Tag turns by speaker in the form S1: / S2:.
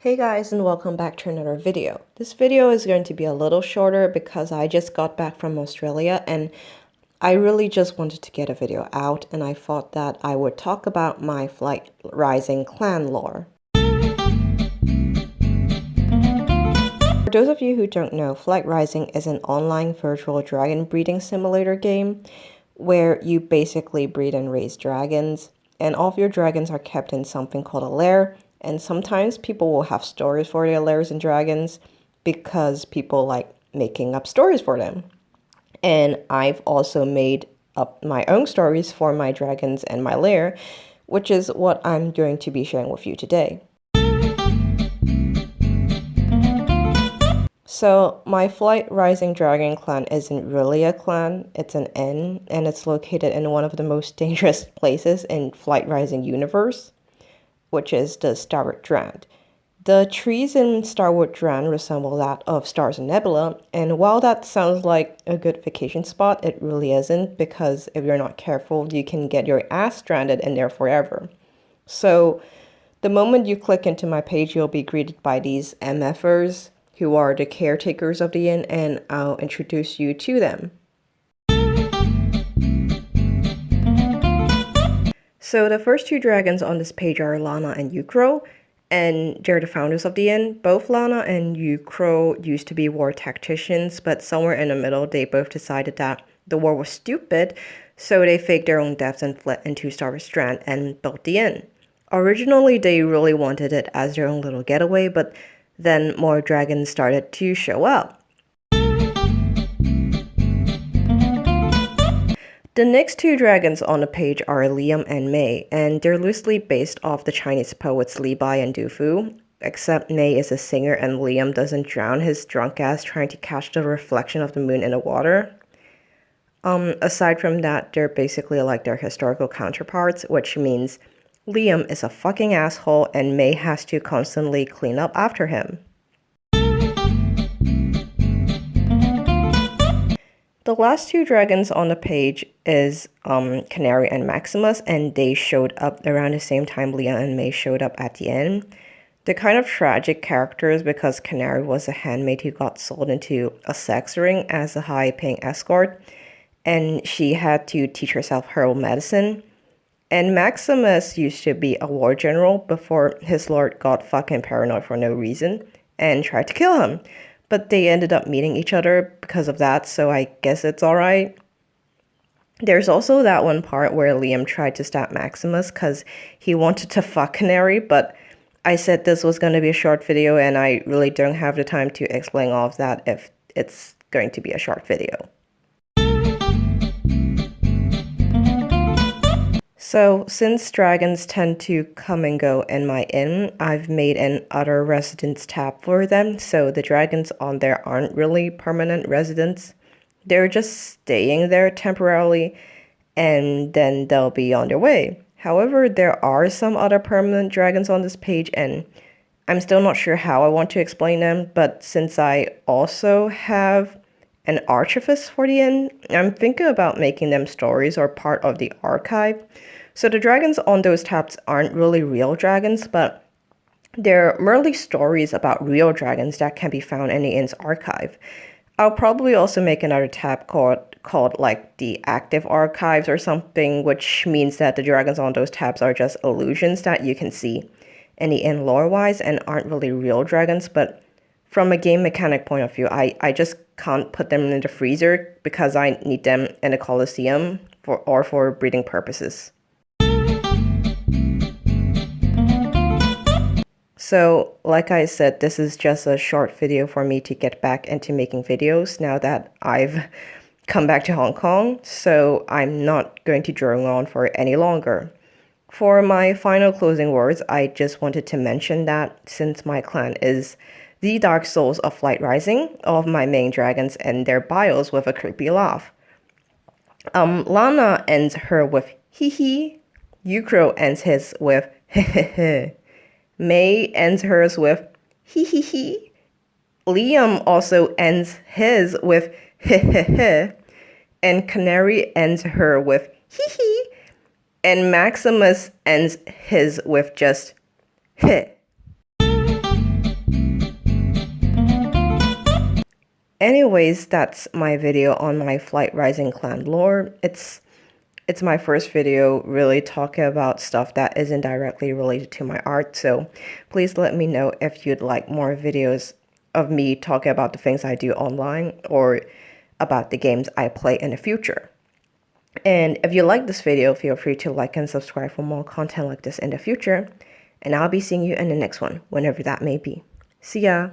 S1: Hey guys, and welcome back to another video. This video is going to be a little shorter because I just got back from Australia and I really just wanted to get a video out, and I thought that I would talk about my Flight Rising clan lore. For those of you who don't know, Flight Rising is an online virtual dragon breeding simulator game where you basically breed and raise dragons, and all of your dragons are kept in something called a lair. And sometimes people will have stories for their lairs and dragons because people like making up stories for them. And I've also made up my own stories for my dragons and my lair, which is what I'm going to be sharing with you today. So my Flight Rising Dragon clan isn't really a clan, it's an inn, and it's located in one of the most dangerous places in Flight Rising universe, which is the Starwood Strand. The trees in Starwood Strand resemble that of Stars and Nebula, and while that sounds like a good vacation spot, it really isn't, because if you're not careful, you can get your ass stranded in there forever. So the moment you click into my page, you'll be greeted by these MFers, who are the caretakers of the inn, and I'll introduce you to them. So the first two dragons on this page are Lana and Ukro, and they're the founders of the inn. Both Lana and Ukro used to be war tacticians, but somewhere in the middle they both decided that the war was stupid, so they faked their own deaths and fled into Starwood Strand and built the inn. Originally they really wanted it as their own little getaway, but then more dragons started to show up. The next two dragons on the page are Liam and Mei, and they're loosely based off the Chinese poets Li Bai and Du Fu, except Mei is a singer and Liam doesn't drown his drunk ass trying to catch the reflection of the moon in the water. Aside from that, they're basically like their historical counterparts, which means Liam is a fucking asshole and Mei has to constantly clean up after him. The last two dragons on the page is Canary and Maximus, and they showed up around the same time Leah and Mei showed up at the end. They're kind of tragic characters because Canary was a handmaid who got sold into a sex ring as a high-paying escort, and she had to teach herself herbal medicine. And Maximus used to be a war general before his lord got fucking paranoid for no reason and tried to kill him. But they ended up meeting each other because of that, so I guess it's alright. There's also that one part where Liam tried to stop Maximus because he wanted to fuck Canary, but I said this was going to be a short video and I really don't have the time to explain all of that if it's going to be a short video. So, since dragons tend to come and go in my inn, I've made an other residents tab for them, so the dragons on there aren't really permanent residents. They're just staying there temporarily, and then they'll be on their way. However, there are some other permanent dragons on this page, and I'm still not sure how I want to explain them, but since I also have an archivist for the inn, I'm thinking about making them stories or part of the archive. So the dragons on those tabs aren't really real dragons, but they're merely stories about real dragons that can be found in the inn's archive. I'll probably also make another tab called like the active archives or something, which means that the dragons on those tabs are just illusions that you can see in the inn lore-wise and aren't really real dragons, but from a game mechanic point of view, I just can't put them in the freezer because I need them in the Colosseum for breeding purposes. So, like I said, this is just a short video for me to get back into making videos now that I've come back to Hong Kong, so I'm not going to drone on for it any longer. For my final closing words, I just wanted to mention that since my clan is the Dark Souls of Flight Rising, all of my main dragons end their bios with a creepy laugh. Lana ends her with hee hee, Ukro ends his with heh. Mei ends hers with hee hee hee. Liam also ends his with heh. And Canary ends her with hee hee. And Maximus ends his with just heh. Anyways, that's my video on my Flight Rising clan lore. It's my first video really talking about stuff that isn't directly related to my art, so please let me know if you'd like more videos of me talking about the things I do online or about the games I play in the future. And if you like this video, feel free to like and subscribe for more content like this in the future. And I'll be seeing you in the next one, whenever that may be. See ya!